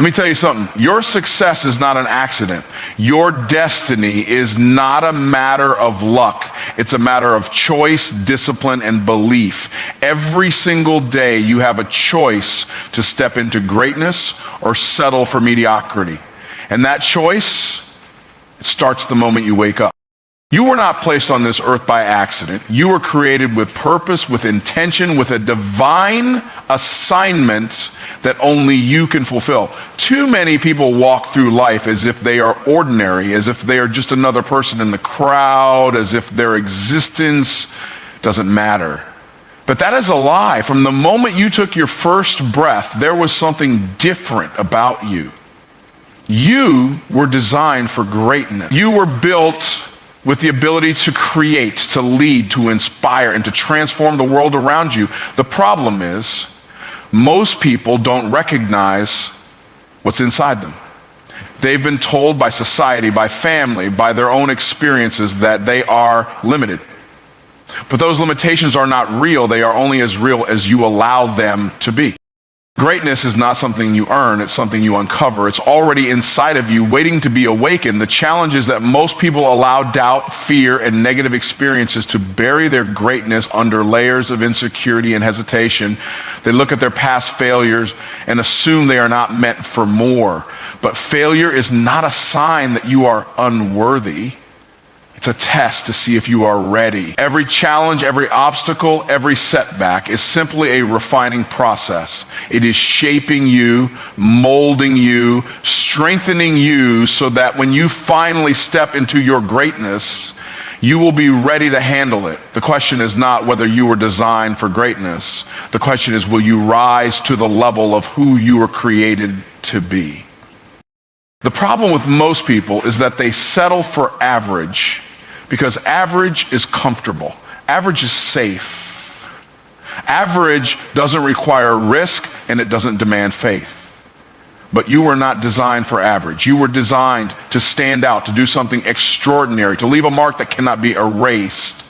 Let me tell you something. Your success is not an accident. Your destiny is not a matter of luck. It's a matter of choice, discipline, and belief. Every single day you have a choice to step into greatness or settle for mediocrity. And that choice, it starts the moment you wake up. You were not placed on this earth by accident. You were created with purpose, with intention, with a divine assignment that only you can fulfill. Too many people walk through life as if they are ordinary, as if they are just another person in the crowd, as if their existence doesn't matter. But that is a lie. From the moment you took your first breath, there was something different about you. You were designed for greatness. You were built with the ability to create, to lead, to inspire, and to transform the world around you. The problem is, most people don't recognize what's inside them. They've been told by society, by family, by their own experiences that they are limited. But those limitations are not real. They are only as real as you allow them to be. Greatness is not something you earn, it's something you uncover. It's already inside of you, waiting to be awakened. The challenge is that most people allow doubt, fear, and negative experiences to bury their greatness under layers of insecurity and hesitation. They look at their past failures and assume they are not meant for more. But failure is not a sign that you are unworthy. It's a test to see if you are ready. Every challenge, every obstacle, every setback is simply a refining process. It is shaping you, molding you, strengthening you so that when you finally step into your greatness, you will be ready to handle it. The question is not whether you were designed for greatness. The question is, will you rise to the level of who you were created to be? The problem with most people is that they settle for average because average is comfortable. Average is safe. Average doesn't require risk and it doesn't demand faith. But you were not designed for average. You were designed to stand out, to do something extraordinary, to leave a mark that cannot be erased.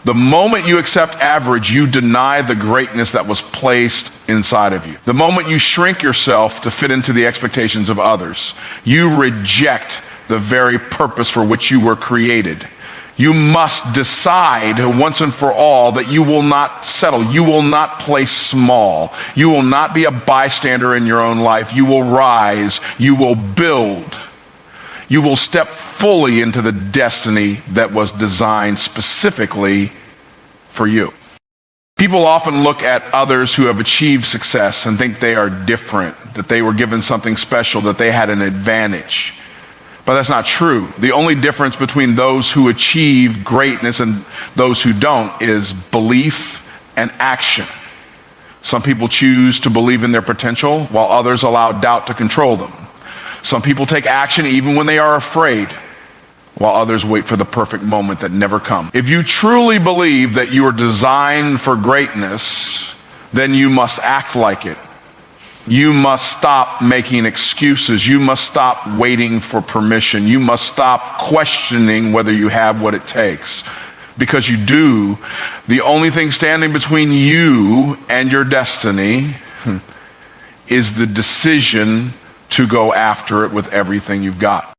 The moment you accept average, you deny the greatness that was placed inside of you. The moment you shrink yourself to fit into the expectations of others, you reject the very purpose for which you were created. You must decide once and for all that you will not settle. You will not play small. You will not be a bystander in your own life. You will rise. You will build. You will step fully into the destiny that was designed specifically for you. People often look at others who have achieved success and think they are different, that they were given something special, that they had an advantage. But that's not true. The only difference between those who achieve greatness and those who don't is belief and action. Some people choose to believe in their potential, while others allow doubt to control them. Some people take action even when they are afraid, while others wait for the perfect moment that never comes. If you truly believe that you are designed for greatness, then you must act like it. You must stop making excuses. You must stop waiting for permission. You must stop questioning whether you have what it takes. Because you do, the only thing standing between you and your destiny is the decision to go after it with everything you've got.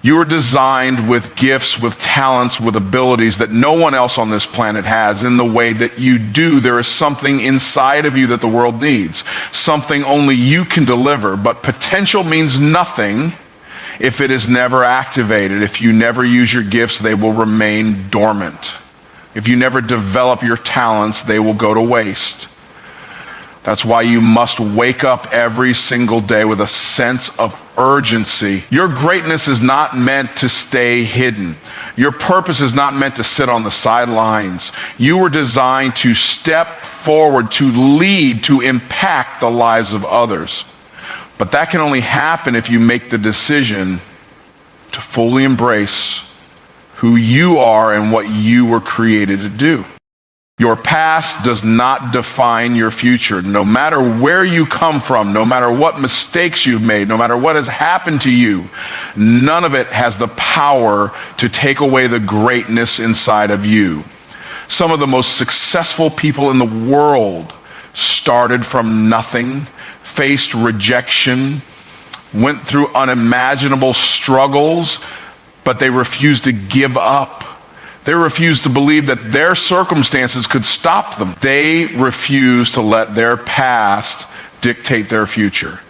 You are designed with gifts, with talents, with abilities that no one else on this planet has in the way that you do. There is something inside of you that the world needs, something only you can deliver. But potential means nothing if it is never activated. If you never use your gifts, they will remain dormant. If you never develop your talents, they will go to waste. That's why you must wake up every single day with a sense of urgency. Your greatness is not meant to stay hidden. Your purpose is not meant to sit on the sidelines. You were designed to step forward, to lead, to impact the lives of others. But that can only happen if you make the decision to fully embrace who you are and what you were created to do. Your past does not define your future. No matter where you come from, no matter what mistakes you've made, no matter what has happened to you, none of it has the power to take away the greatness inside of you. Some of the most successful people in the world started from nothing, faced rejection, went through unimaginable struggles, but they refused to give up. They refused to believe that their circumstances could stop them. They refused to let their past dictate their future.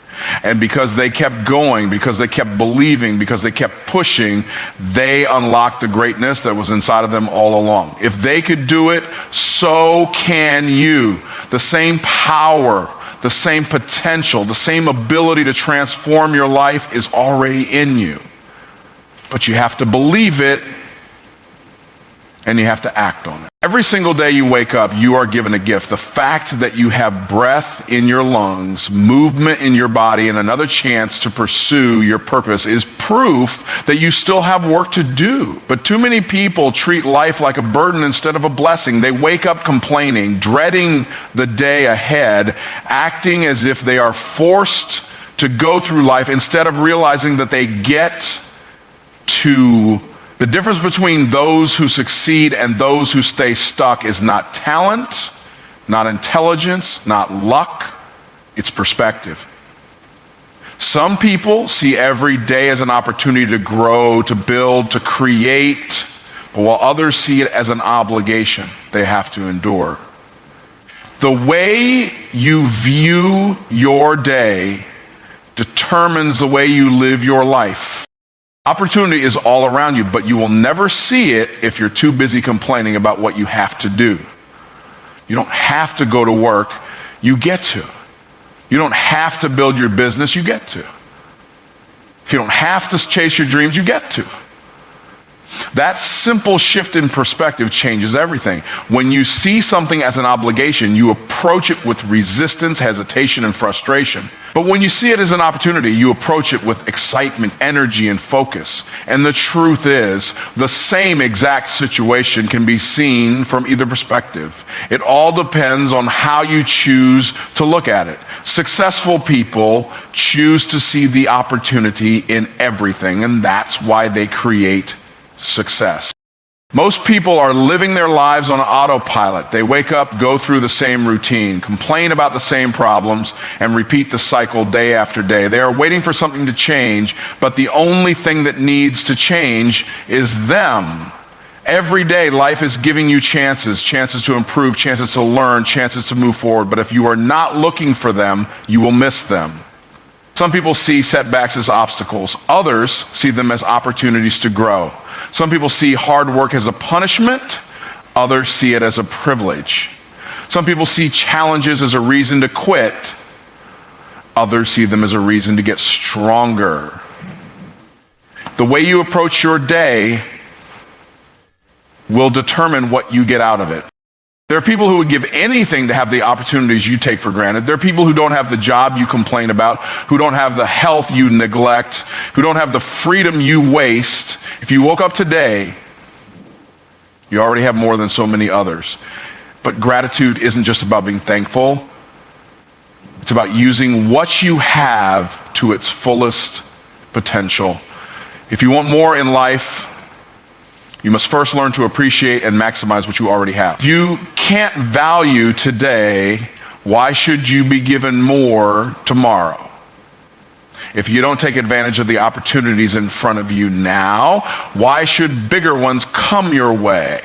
And because they kept going, because they kept believing, because they kept pushing, they unlocked the greatness that was inside of them all along. If they could do it, so can you. The same power, the same potential, the same ability to transform your life is already in you. But you have to believe it, and you have to act on it. Every single day you wake up, you are given a gift. The fact that you have breath in your lungs, movement in your body, and another chance to pursue your purpose is proof that you still have work to do. But too many people treat life like a burden instead of a blessing. They wake up complaining, dreading the day ahead, acting as if they are forced to go through life instead of realizing that they get to. The difference between those who succeed and those who stay stuck is not talent, not intelligence, not luck, it's perspective. Some people see every day as an opportunity to grow, to build, to create, but while others see it as an obligation they have to endure. The way you view your day determines the way you live your life. Opportunity is all around you, but you will never see it if you're too busy complaining about what you have to do. You don't have to go to work, you get to. You don't have to build your business, you get to. You don't have to chase your dreams, you get to. That simple shift in perspective changes everything. When you see something as an obligation, you approach it with resistance, hesitation, and frustration. But when you see it as an opportunity, you approach it with excitement, energy, and focus. And the truth is, the same exact situation can be seen from either perspective. It all depends on how you choose to look at it. Successful people choose to see the opportunity in everything, and that's why they create success. Most people are living their lives on autopilot. They wake up, go through the same routine, complain about the same problems, and repeat the cycle day after day. They are waiting for something to change, but the only thing that needs to change is them. Every day, life is giving you chances to improve, chances to learn, chances to move forward. But if you are not looking for them, you will miss them. Some people see setbacks as obstacles. Others see them as opportunities to grow. Some people see hard work as a punishment. Others see it as a privilege. Some people see challenges as a reason to quit. Others see them as a reason to get stronger. The way you approach your day will determine what you get out of it. There are people who would give anything to have the opportunities you take for granted. There are people who don't have the job you complain about, who don't have the health you neglect, who don't have the freedom you waste. If you woke up today, you already have more than so many others. But gratitude isn't just about being thankful. It's about using what you have to its fullest potential. If you want more in life, you must first learn to appreciate and maximize what you already have. If you can't value today, why should you be given more tomorrow? If you don't take advantage of the opportunities in front of you now, why should bigger ones come your way?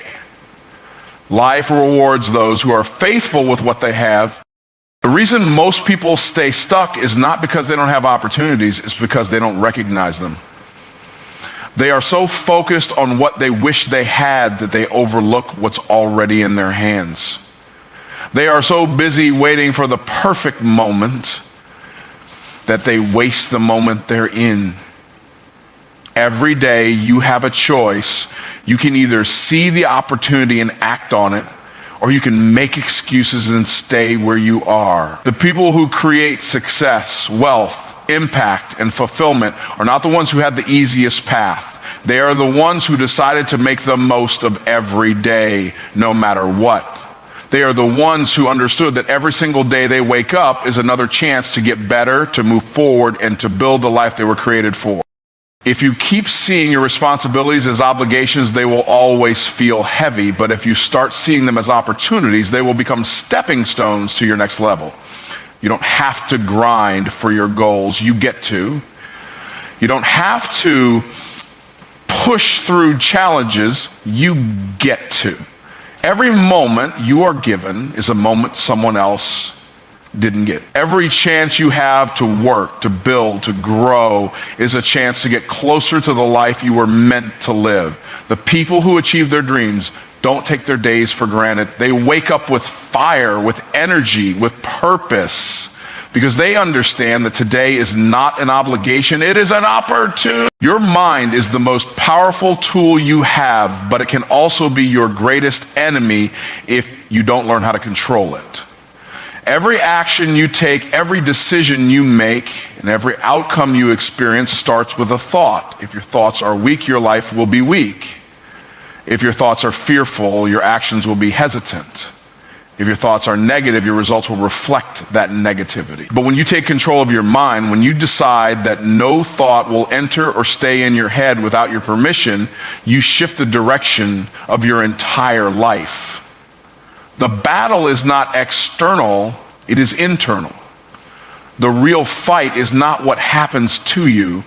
Life rewards those who are faithful with what they have. The reason most people stay stuck is not because they don't have opportunities, it's because they don't recognize them. They are so focused on what they wish they had that they overlook what's already in their hands. They are so busy waiting for the perfect moment that they waste the moment they're in. Every day you have a choice. You can either see the opportunity and act on it, or you can make excuses and stay where you are. The people who create success, wealth, impact, and fulfillment are not the ones who had the easiest path. They are the ones who decided to make the most of every day, no matter what. They are the ones who understood that every single day they wake up is another chance to get better, to move forward, and to build the life they were created for. If you keep seeing your responsibilities as obligations, they will always feel heavy. But if you start seeing them as opportunities, they will become stepping stones to your next level. You don't have to grind for your goals. You get to. You don't have to push through challenges. You get to. Every moment you are given is a moment someone else didn't get. Every chance you have to work, to build, to grow is a chance to get closer to the life you were meant to live. The people who achieve their dreams don't take their days for granted. They wake up with fire, with energy, with purpose, because they understand that today is not an obligation, it is an opportunity. Your mind is the most powerful tool you have, but it can also be your greatest enemy if you don't learn how to control it. Every action you take, every decision you make, and every outcome you experience starts with a thought. If your thoughts are weak, your life will be weak. If your thoughts are fearful, your actions will be hesitant. If your thoughts are negative, your results will reflect that negativity. But when you take control of your mind, when you decide that no thought will enter or stay in your head without your permission, you shift the direction of your entire life. The battle is not external, it is internal. The real fight is not what happens to you,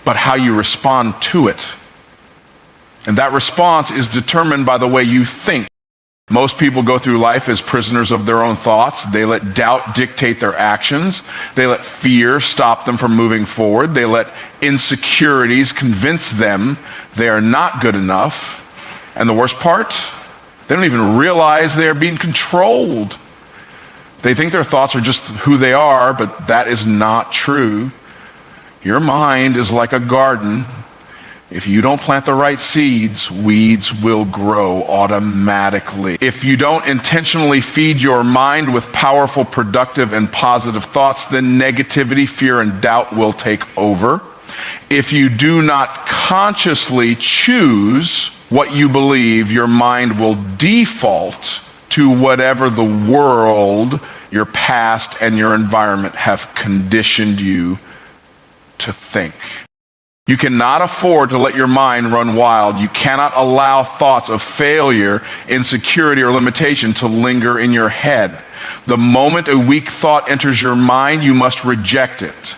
but how you respond to it. And that response is determined by the way you think. Most people go through life as prisoners of their own thoughts. They let doubt dictate their actions. They let fear stop them from moving forward. They let insecurities convince them they are not good enough. And the worst part, they don't even realize they are being controlled. They think their thoughts are just who they are, but that is not true. Your mind is like a garden. If you don't plant the right seeds, weeds will grow automatically. If you don't intentionally feed your mind with powerful, productive, and positive thoughts, then negativity, fear, and doubt will take over. If you do not consciously choose what you believe, your mind will default to whatever the world, your past, and your environment have conditioned you to think. You cannot afford to let your mind run wild. You cannot allow thoughts of failure, insecurity, or limitation to linger in your head. The moment a weak thought enters your mind, you must reject it.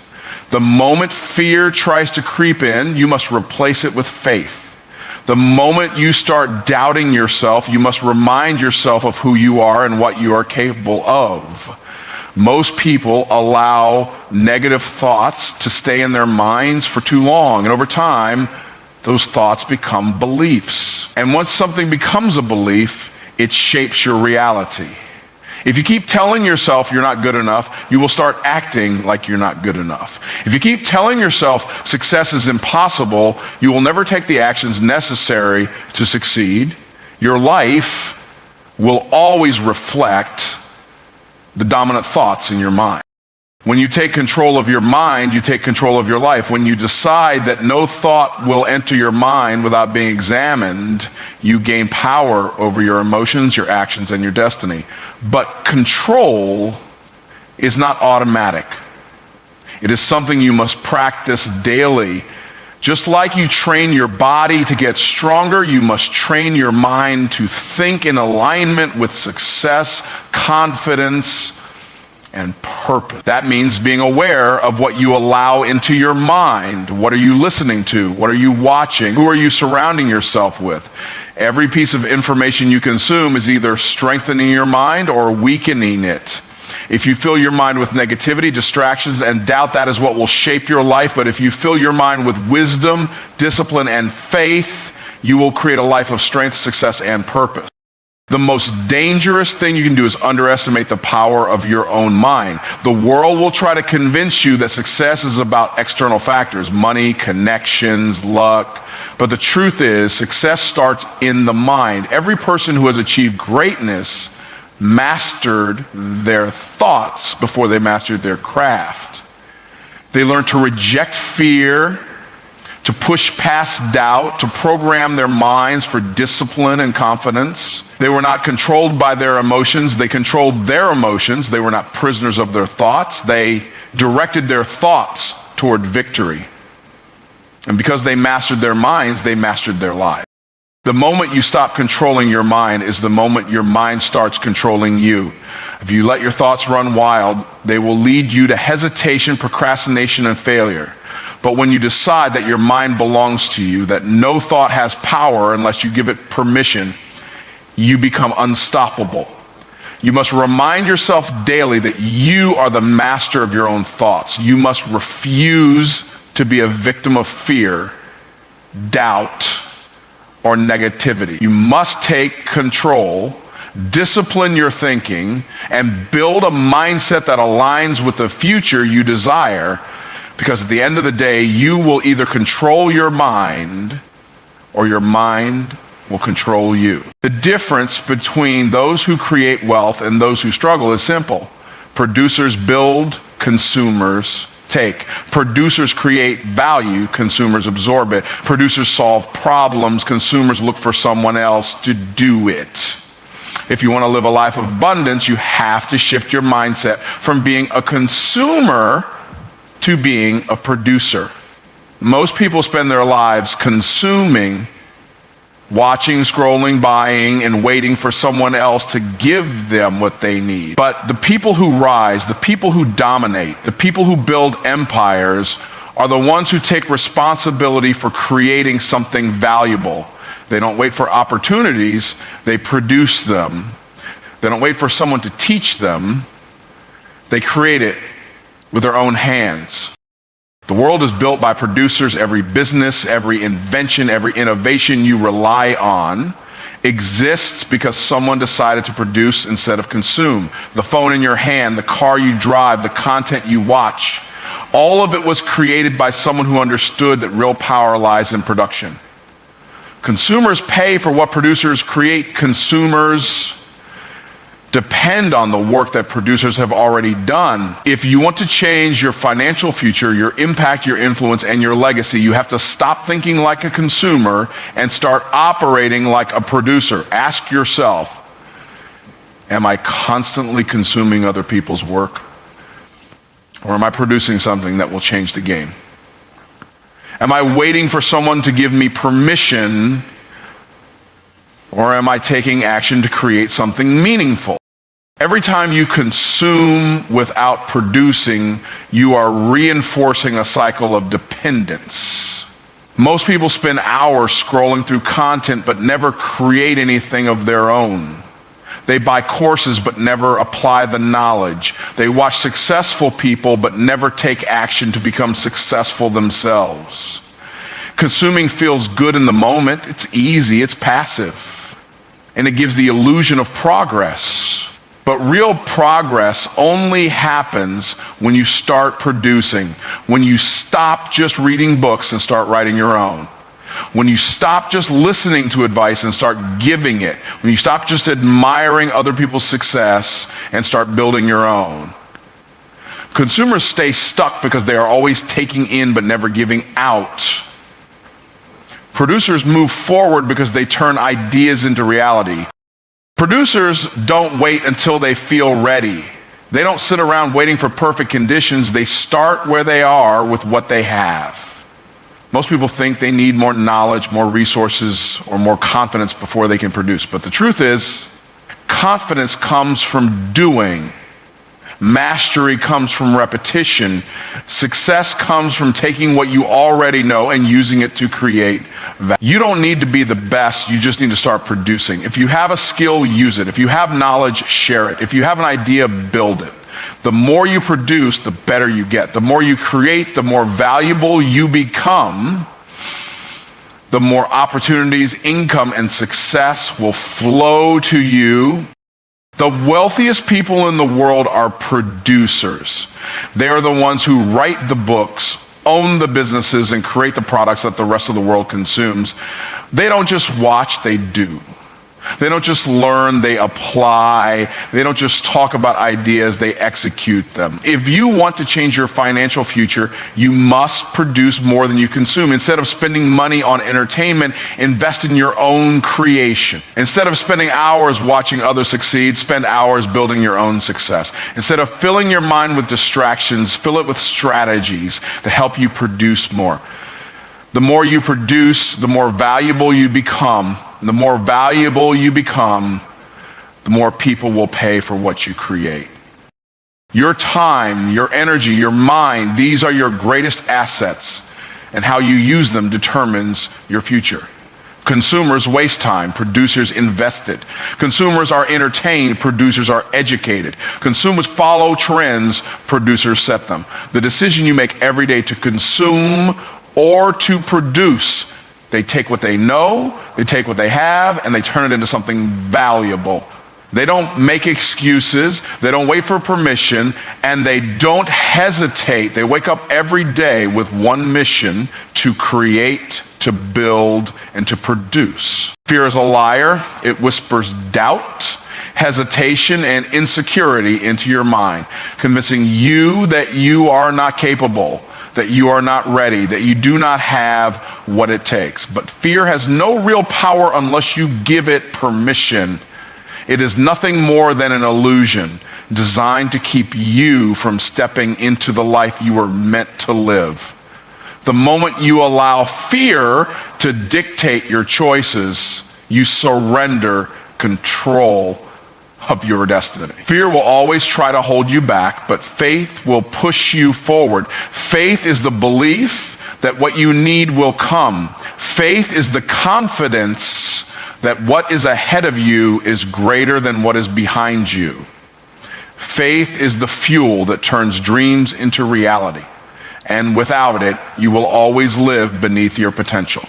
The moment fear tries to creep in, you must replace it with faith. The moment you start doubting yourself, you must remind yourself of who you are and what you are capable of. Most people allow negative thoughts to stay in their minds for too long, and over time, those thoughts become beliefs. And once something becomes a belief, it shapes your reality. If you keep telling yourself you're not good enough, you will start acting like you're not good enough. If you keep telling yourself success is impossible, you will never take the actions necessary to succeed. Your life will always reflect the dominant thoughts in your mind. When you take control of your mind, you take control of your life. When you decide that no thought will enter your mind without being examined, you gain power over your emotions, your actions, and your destiny. But control is not automatic. It is something you must practice daily. Just like you train your body to get stronger, you must train your mind to think in alignment with success, confidence, and purpose. That means being aware of what you allow into your mind. What are you listening to? What are you watching? Who are you surrounding yourself with? Every piece of information you consume is either strengthening your mind or weakening it. If you fill your mind with negativity, distractions, and doubt, that is what will shape your life. But if you fill your mind with wisdom, discipline, and faith, you will create a life of strength, success, and purpose. The most dangerous thing you can do is underestimate the power of your own mind. The world will try to convince you that success is about external factors, money, connections, luck. But the truth is, success starts in the mind. Every person who has achieved greatness mastered their thoughts before they mastered their craft. They learned to reject fear, to push past doubt, to program their minds for discipline and confidence. They were not controlled by their emotions. They controlled their emotions. They were not prisoners of their thoughts. They directed their thoughts toward victory. And because they mastered their minds, they mastered their lives. The moment you stop controlling your mind is the moment your mind starts controlling you. If you let your thoughts run wild, they will lead you to hesitation, procrastination, and failure. But when you decide that your mind belongs to you, that no thought has power unless you give it permission, you become unstoppable. You must remind yourself daily that you are the master of your own thoughts. You must refuse to be a victim of fear, doubt, or negativity. You must take control, discipline your thinking, and build a mindset that aligns with the future you desire, because at the end of the day, you will either control your mind or your mind will control you. The difference between those who create wealth and those who struggle is simple. Producers build, consumers take. Producers create value, consumers absorb it. Producers solve problems, consumers look for someone else to do it. If you want to live a life of abundance, you have to shift your mindset from being a consumer to being a producer. Most people spend their lives consuming, watching, scrolling, buying, and waiting for someone else to give them what they need. But the people who rise, the people who dominate, the people who build empires are the ones who take responsibility for creating something valuable. They don't wait for opportunities, they produce them. They don't wait for someone to teach them, they create it with their own hands. The world is built by producers. Every business, every invention, every innovation you rely on exists because someone decided to produce instead of consume. The phone in your hand, the car you drive, the content you watch, all of it was created by someone who understood that real power lies in production. Consumers pay for what producers create. Consumers depend on the work that producers have already done. If you want to change your financial future, your impact, your influence, and your legacy, you have to stop thinking like a consumer and start operating like a producer. Ask yourself, am I constantly consuming other people's work? Or am I producing something that will change the game? Am I waiting for someone to give me permission, or am I taking action to create something meaningful? Every time you consume without producing, you are reinforcing a cycle of dependence. Most people spend hours scrolling through content but never create anything of their own. They buy courses but never apply the knowledge. They watch successful people but never take action to become successful themselves. Consuming feels good in the moment. It's easy, it's passive, and it gives the illusion of progress. But real progress only happens when you start producing, when you stop just reading books and start writing your own, when you stop just listening to advice and start giving it, when you stop just admiring other people's success and start building your own. Consumers stay stuck because they are always taking in but never giving out. Producers move forward because they turn ideas into reality. Producers don't wait until they feel ready. They don't sit around waiting for perfect conditions. They start where they are with what they have. Most people think they need more knowledge, more resources, or more confidence before they can produce. But the truth is, confidence comes from doing. Mastery comes from repetition. Success comes from taking what you already know and using it to create value. You don't need to be the best, you just need to start producing. If you have a skill, use it. If you have knowledge, share it. If you have an idea, build it. The more you produce, the better you get. The more you create, the more valuable you become. The more opportunities, income, and success will flow to you. The wealthiest people in the world are producers. They are the ones who write the books, own the businesses, and create the products that the rest of the world consumes. They don't just watch, they do. They don't just learn, they apply. They don't just talk about ideas, they execute them. If you want to change your financial future, you must produce more than you consume. Instead of spending money on entertainment, invest in your own creation. Instead of spending hours watching others succeed, spend hours building your own success. Instead of filling your mind with distractions, fill it with strategies that help you produce more. The more you produce, the more valuable you become. And the more valuable you become, the more people will pay for what you create. Your time, your energy, your mind, these are your greatest assets, and how you use them determines your future. Consumers waste time, producers invest it. Consumers are entertained, producers are educated. Consumers follow trends, producers set them. The decision you make every day to consume or to produce, they take what they know, they take what they have, and they turn it into something valuable. They don't make excuses, they don't wait for permission, and they don't hesitate. They wake up every day with one mission: to create, to build, and to produce. Fear is a liar. It whispers doubt, hesitation, and insecurity into your mind, convincing you that you are not capable, that you are not ready, that you do not have what it takes. But fear has no real power unless you give it permission. It is nothing more than an illusion designed to keep you from stepping into the life you were meant to live. The moment you allow fear to dictate your choices, you surrender control of your destiny. Fear will always try to hold you back, but faith will push you forward. Faith is the belief that what you need will come. Faith is the confidence that what is ahead of you is greater than what is behind you. Faith is the fuel that turns dreams into reality. And without it, you will always live beneath your potential.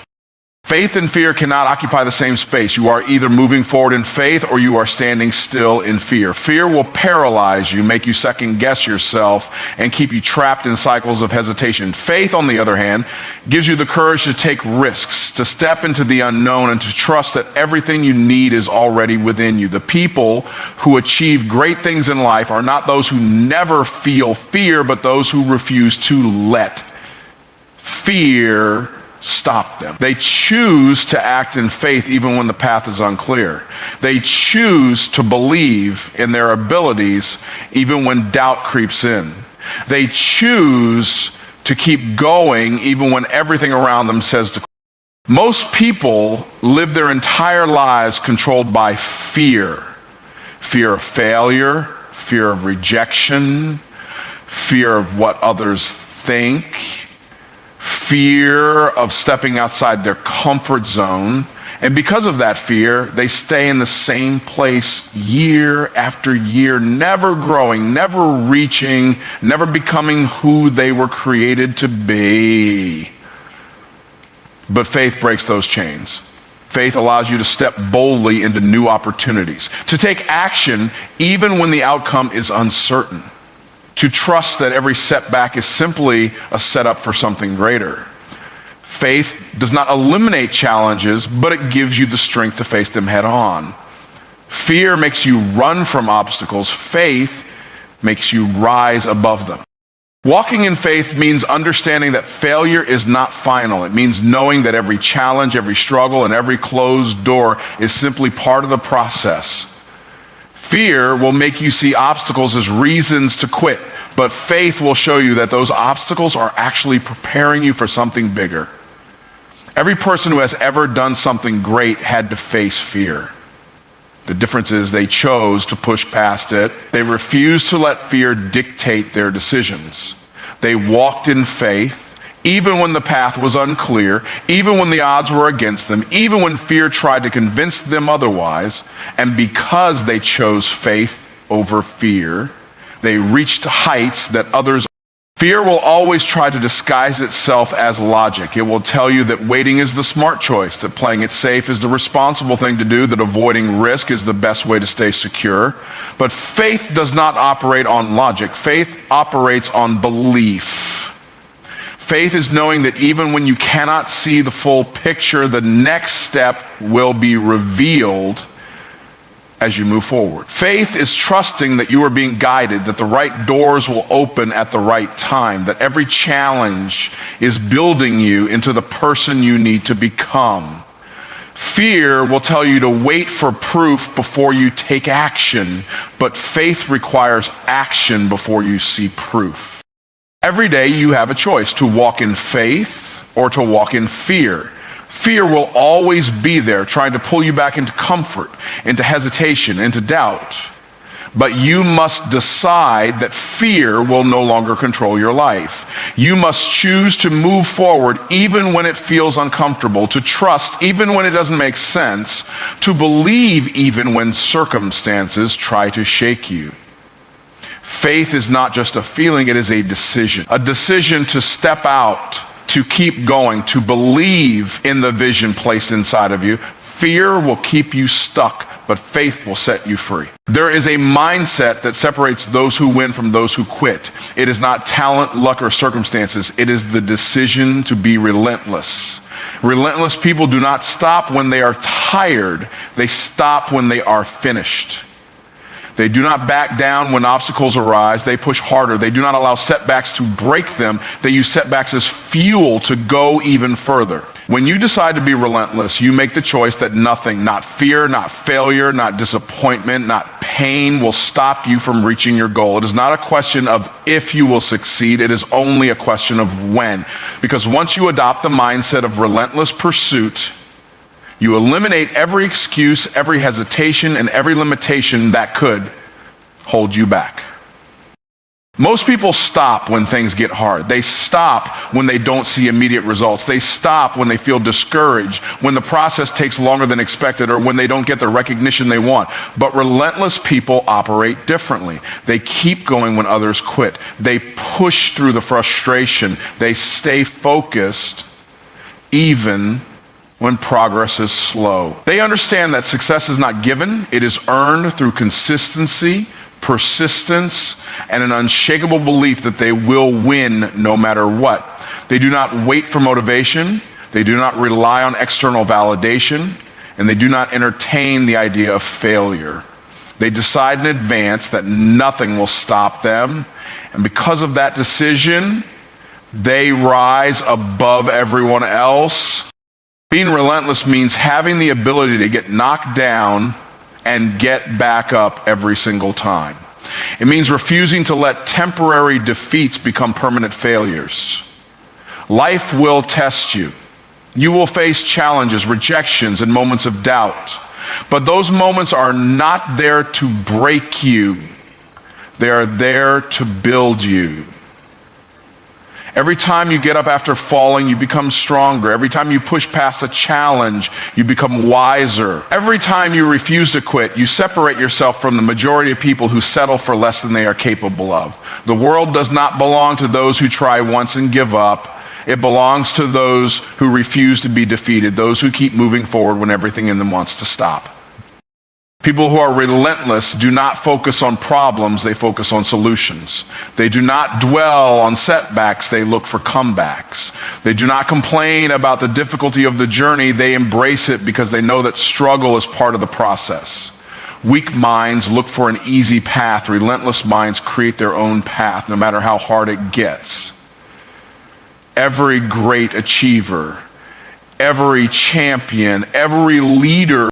Faith and fear cannot occupy the same space. You are either moving forward in faith or you are standing still in fear. Fear will paralyze you, make you second guess yourself, and keep you trapped in cycles of hesitation. Faith, on the other hand, gives you the courage to take risks, to step into the unknown, and to trust that everything you need is already within you. The people who achieve great things in life are not those who never feel fear, but those who refuse to let fear stop them. They choose to act in faith even when the path is unclear. They choose to believe in their abilities even when doubt creeps in. They choose to keep going even when everything around them says to quit. Most people live their entire lives controlled by fear. Fear of failure, fear of rejection, fear of what others think, fear of stepping outside their comfort zone. And because of that fear, they stay in the same place year after year, never growing, never reaching, never becoming who they were created to be. But faith breaks those chains. Faith allows you to step boldly into new opportunities, to take action even when the outcome is uncertain, to trust that every setback is simply a setup for something greater. Faith does not eliminate challenges, but it gives you the strength to face them head on. Fear makes you run from obstacles. Faith makes you rise above them. Walking in faith means understanding that failure is not final. It means knowing that every challenge, every struggle, and every closed door is simply part of the process. Fear will make you see obstacles as reasons to quit, but faith will show you that those obstacles are actually preparing you for something bigger. Every person who has ever done something great had to face fear. The difference is they chose to push past it. They refused to let fear dictate their decisions. They walked in faith, even when the path was unclear, even when the odds were against them, even when fear tried to convince them otherwise. And because they chose faith over fear, they reached heights that others. Fear will always try to disguise itself as logic. It will tell you that waiting is the smart choice, that playing it safe is the responsible thing to do, that avoiding risk is the best way to stay secure. But faith does not operate on logic. Faith operates on belief. Faith is knowing that even when you cannot see the full picture, the next step will be revealed as you move forward. Faith is trusting that you are being guided, that the right doors will open at the right time, that every challenge is building you into the person you need to become. Fear will tell you to wait for proof before you take action, but faith requires action before you see proof. Every day you have a choice to walk in faith or to walk in fear. Fear will always be there, trying to pull you back into comfort, into hesitation, into doubt. But you must decide that fear will no longer control your life. You must choose to move forward even when it feels uncomfortable, to trust even when it doesn't make sense, to believe even when circumstances try to shake you. Faith is not just a feeling, it is a decision to step out, to keep going, to believe in the vision placed inside of you. Fear will keep you stuck, but faith will set you free. There is a mindset that separates those who win from those who quit. It is not talent, luck, or circumstances. It is the decision to be relentless. Relentless people do not stop when they are tired. They stop when they are finished. They do not back down when obstacles arise. They push harder. They do not allow setbacks to break them. They use setbacks as fuel to go even further. When you decide to be relentless, you make the choice that nothing, not fear, not failure, not disappointment, not pain will stop you from reaching your goal. It is not a question of if you will succeed. It is only a question of when. Because once you adopt the mindset of relentless pursuit, you eliminate every excuse, every hesitation, and every limitation that could hold you back. Most people stop when things get hard. They stop when they don't see immediate results. They stop when they feel discouraged, when the process takes longer than expected, or when they don't get the recognition they want. But relentless people operate differently. They keep going when others quit. They push through the frustration. They stay focused even when progress is slow. They understand that success is not given. It is earned through consistency, persistence, and an unshakable belief that they will win no matter what. They do not wait for motivation. They do not rely on external validation, and they do not entertain the idea of failure. They decide in advance that nothing will stop them, and because of that decision, they rise above everyone else. Being relentless means having the ability to get knocked down and get back up every single time. It means refusing to let temporary defeats become permanent failures. Life will test you. You will face challenges, rejections, and moments of doubt. But those moments are not there to break you. They are there to build you. Every time you get up after falling, you become stronger. Every time you push past a challenge, you become wiser. Every time you refuse to quit, you separate yourself from the majority of people who settle for less than they are capable of. The world does not belong to those who try once and give up. It belongs to those who refuse to be defeated, those who keep moving forward when everything in them wants to stop. People who are relentless do not focus on problems, they focus on solutions. They do not dwell on setbacks, they look for comebacks. They do not complain about the difficulty of the journey, they embrace it because they know that struggle is part of the process. Weak minds look for an easy path. Relentless minds create their own path, no matter how hard it gets. Every great achiever, every champion, every leader